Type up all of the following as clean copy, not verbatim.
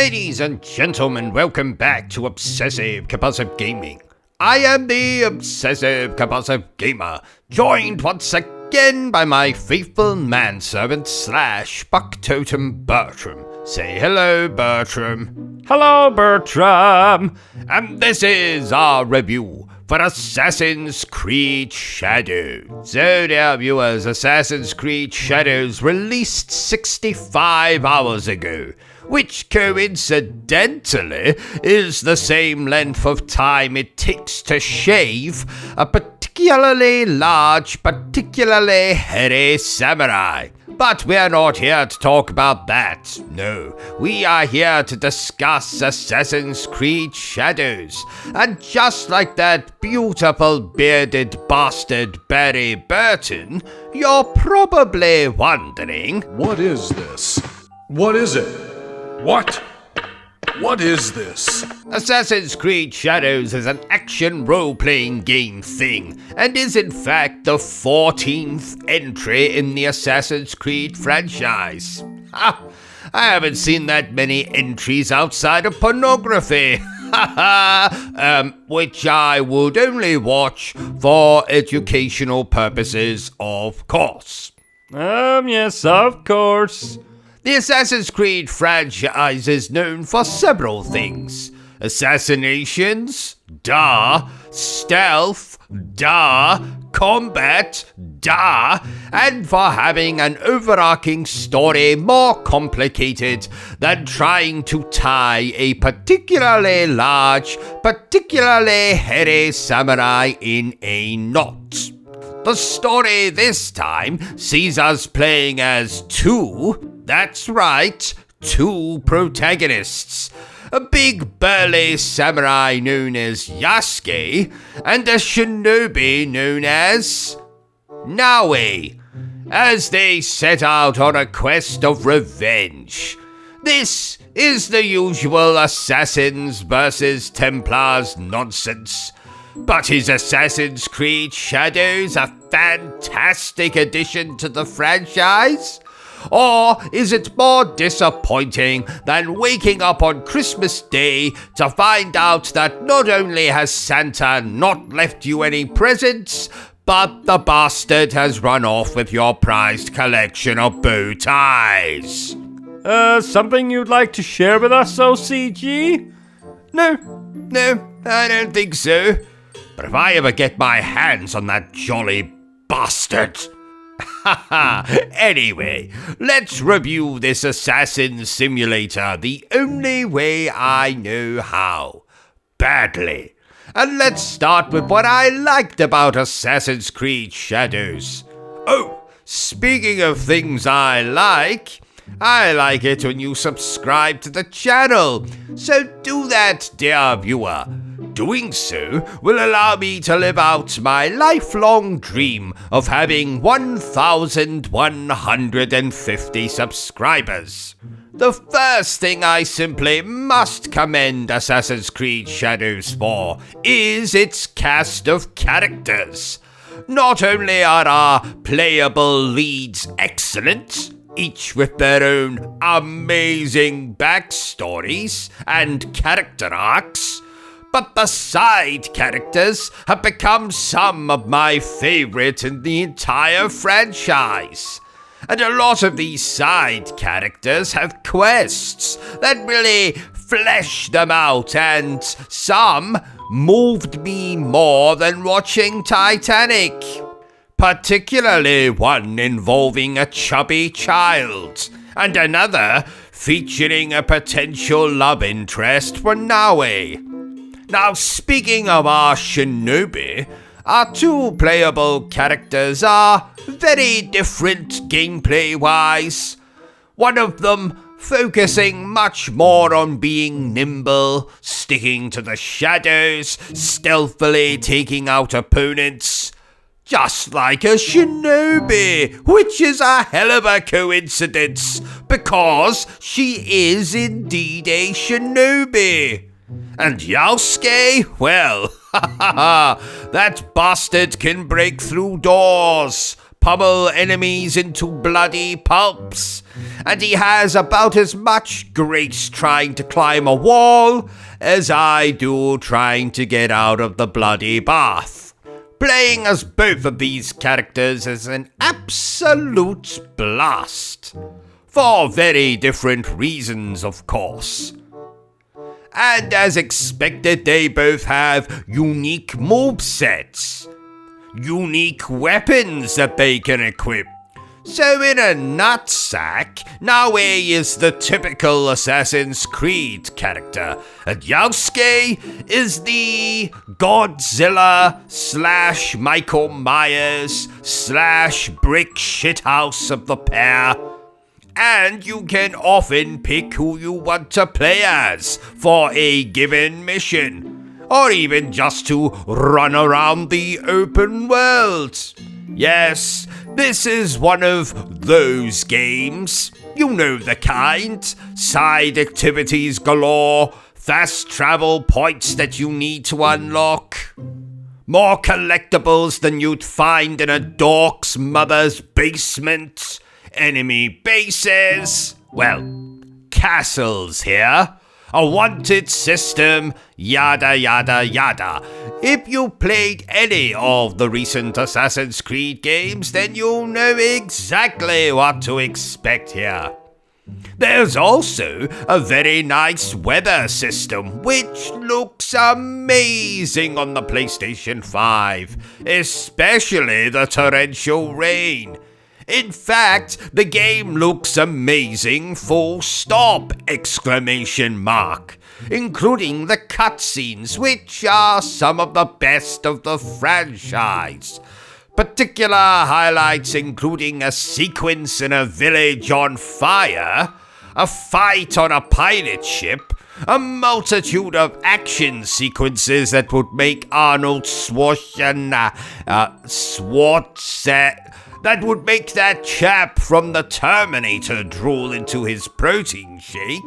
Ladies and gentlemen, welcome back to Obsessive Compulsive Gaming. I am the Obsessive Compulsive Gamer, joined once again by my faithful manservant / Buck Totem Bertram. Say hello, Bertram. Hello, Bertram. And this is our review for Assassin's Creed Shadows. So, dear viewers, Assassin's Creed Shadows released 65 hours ago, which coincidentally is the same length of time it takes to shave a particularly large, particularly hairy samurai. But we're not here to talk about that. No, we are here to discuss Assassin's Creed Shadows. And just like that beautiful bearded bastard Barry Burton, you're probably wondering, what is this? What is it? What is this? Assassin's Creed Shadows is an action role-playing game thing, and is in fact the 14th entry in the Assassin's Creed franchise. I haven't seen that many entries outside of pornography, which I would only watch for educational purposes, of course. Yes, of course. The Assassin's Creed franchise is known for several things. Assassinations, da, stealth, da, combat, da, and for having an overarching story more complicated than trying to tie a particularly large, particularly hairy samurai in a knot. The story this time sees us playing as that's right, two protagonists. A big burly samurai known as Yasuke, and a shinobi known as Naoe, as they set out on a quest of revenge. This is the usual Assassins versus Templars nonsense. But is Assassin's Creed Shadows a fantastic addition to the franchise? Or is it more disappointing than waking up on Christmas Day to find out that not only has Santa not left you any presents, but the bastard has run off with your prized collection of bow ties? Something you'd like to share with us, OCG? No, I don't think so. But if I ever get my hands on that jolly bastard... Anyway, let's review this Assassin Simulator the only way I know how. Badly. And let's start with what I liked about Assassin's Creed Shadows. Oh, speaking of things I like it when you subscribe to the channel. So do that, dear viewer. Doing so will allow me to live out my lifelong dream of having 1,150 subscribers. The first thing I simply must commend Assassin's Creed Shadows for is its cast of characters. Not only are our playable leads excellent, each with their own amazing backstories and character arcs, but the side characters have become some of my favorite in the entire franchise. And a lot of these side characters have quests that really flesh them out, and some moved me more than watching Titanic. Particularly one involving a chubby child, and another featuring a potential love interest for Naoe. Now, speaking of our shinobi, our two playable characters are very different gameplay-wise. One of them focusing much more on being nimble, sticking to the shadows, stealthily taking out opponents, just like a shinobi, which is a hell of a coincidence, because she is indeed a shinobi. And Yasuke, well, that bastard can break through doors, pummel enemies into bloody pulps, and he has about as much grace trying to climb a wall as I do trying to get out of the bloody bath. Playing as both of these characters is an absolute blast. For very different reasons, of course. And as expected, they both have unique movesets, unique weapons that they can equip. So in a nutsack, Naoe is the typical Assassin's Creed character, and Yasuke is the Godzilla / Michael Myers / brick shithouse of the pair. And you can often pick who you want to play as for a given mission, or even just to run around the open world. Yes, this is one of those games. You know the kind. Side activities galore, fast travel points that you need to unlock. More collectibles than you'd find in a dork's mother's basement. Enemy bases, well, castles here, a wanted system, yada yada yada. If you played any of the recent Assassin's Creed games, then you'll know exactly what to expect here. There's also a very nice weather system, which looks amazing on the PlayStation 5, especially the torrential rain. In fact, the game looks amazing, full stop, ! Including the cutscenes, which are some of the best of the franchise. Particular highlights including a sequence in a village on fire, a fight on a pilot ship, a multitude of action sequences that would make Arnold that would make that chap from the Terminator drool into his protein shake.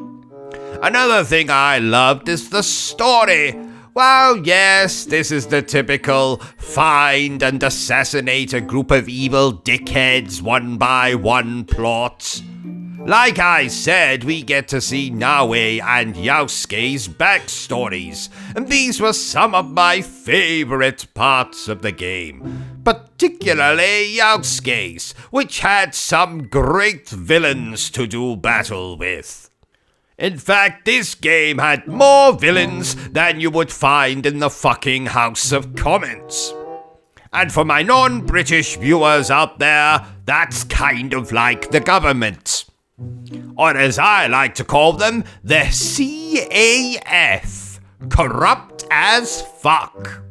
Another thing I loved is the story. Well, yes, this is the typical find and assassinate a group of evil dickheads one by one plot. Like I said, we get to see Naoe and Yasuke's backstories, and these were some of my favorite parts of the game. Particularly Yasuke's, which had some great villains to do battle with. In fact, this game had more villains than you would find in the fucking House of Commons. And for my non-British viewers out there, that's kind of like the government. Or as I like to call them, the CAF. Corrupt as fuck.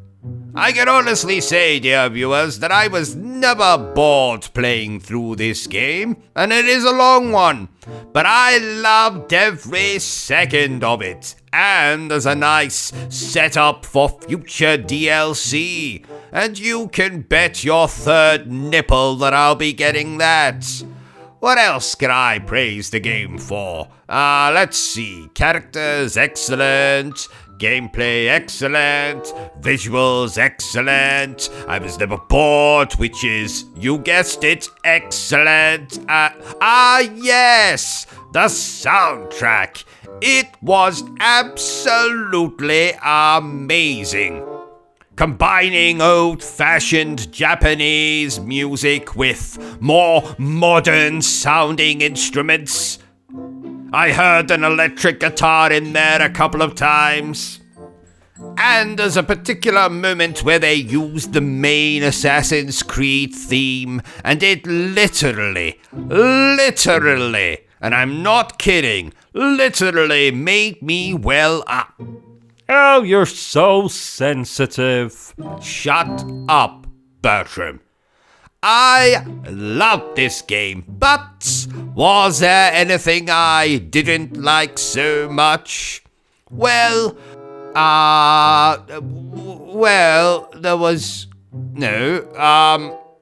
I can honestly say, dear viewers, that I was never bored playing through this game, and it is a long one, but I loved every second of it, and there's a nice setup for future DLC, and you can bet your third nipple that I'll be getting that. What else can I praise the game for? Let's see. Characters, excellent. Gameplay, excellent. Visuals, excellent. I was never bored, which is, you guessed it, excellent. Yes! The soundtrack. It was absolutely amazing. Combining old-fashioned Japanese music with more modern-sounding instruments. I heard an electric guitar in there a couple of times. And there's a particular moment where they used the main Assassin's Creed theme, and it literally, and I'm not kidding, literally made me well up. Oh, you're so sensitive. Shut up, Bertram. I loved this game, but was there anything I didn't like so much? Well, there was no,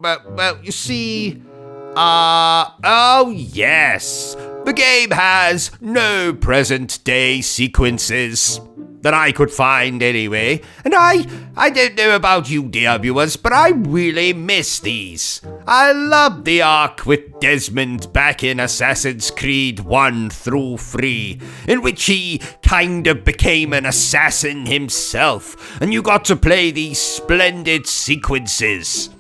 well, you see, oh yes, the game has no present day sequences. that I could find anyway. And I don't know about you, dear viewers, but I really miss these. I love the arc with Desmond back in Assassin's Creed 1 through 3, in which he kind of became an assassin himself, and you got to play these splendid sequences.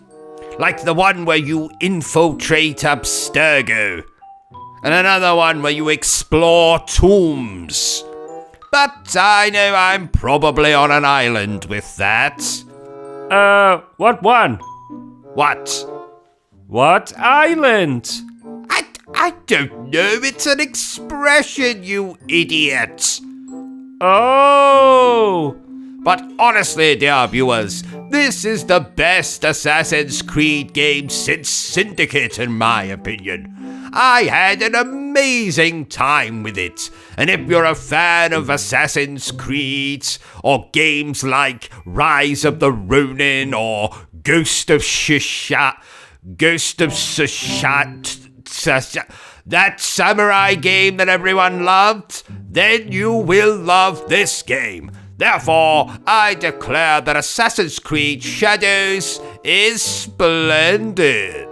Like the one where you infiltrate Abstergo, and another one where you explore tombs. But I know I'm probably on an island with that. What one? What? What island? I don't know, it's an expression, you idiot. Oh! But honestly, dear viewers, this is the best Assassin's Creed game since Syndicate, in my opinion. I had an amazing time with it, and if you're a fan of Assassin's Creed, or games like Rise of the Ronin, or Ghost of Tsushima, that samurai game that everyone loved, then you will love this game. Therefore, I declare that Assassin's Creed Shadows is splendid.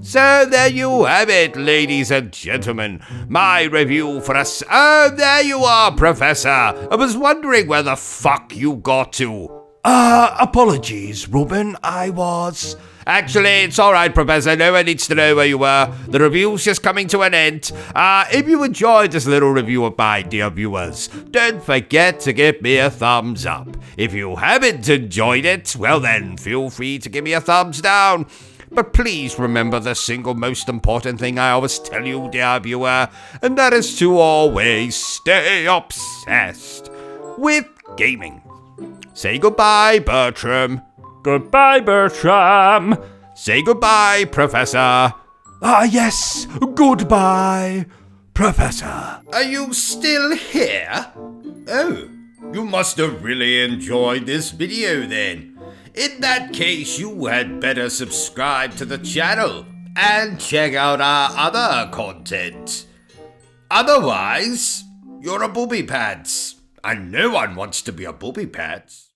So there you have it, ladies and gentlemen. My review for us. Oh, there you are, Professor. I was wondering where the fuck you got to. Apologies, Ruben. I was... Actually, it's alright, Professor. No one needs to know where you were. The review's just coming to an end. If you enjoyed this little review of mine, dear viewers, don't forget to give me a thumbs up. If you haven't enjoyed it, well then, feel free to give me a thumbs down. But please remember the single most important thing I always tell you, dear viewer, and that is to always stay obsessed with gaming. Say goodbye, Bertram. Goodbye, Bertram. Say goodbye, Professor. Yes, goodbye, Professor. Are you still here? Oh, you must have really enjoyed this video then. In that case, you had better subscribe to the channel and check out our other content. Otherwise, you're a booby pants, and no one wants to be a booby pants.